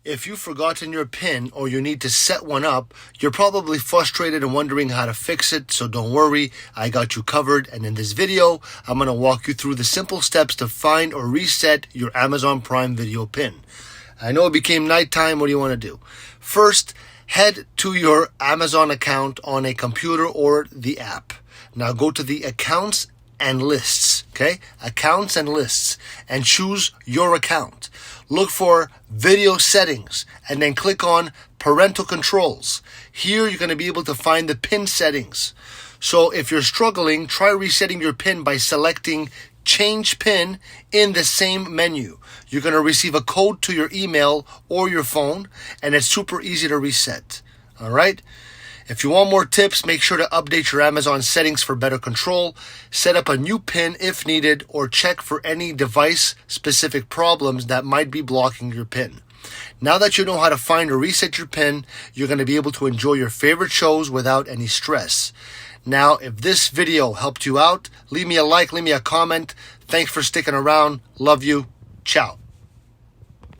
If you've forgotten your PIN or you need to set one up, you're probably frustrated and wondering how to fix it, so don't worry, I got you covered, and in this video, I'm going to walk you through the simple steps to find or reset your Amazon Prime Video PIN. I know it became nighttime, what do you want to do? First, head to your Amazon account on a computer or the app. Now go to the Accounts and Lists, okay? Accounts and Lists, and choose your account. Look for Video Settings, and then click on Parental Controls. Here you're going to be able to find the PIN settings. So if you're struggling, try resetting your PIN by selecting Change PIN in the same menu. You're going to receive a code to your email or your phone, and it's super easy to reset. All right? If you want more tips, make sure to update your Amazon settings for better control, set up a new PIN if needed, or check for any device-specific problems that might be blocking your PIN. Now that you know how to find or reset your PIN, you're going to be able to enjoy your favorite shows without any stress. Now, if this video helped you out, leave me a like, leave me a comment. Thanks for sticking around. Love you. Ciao.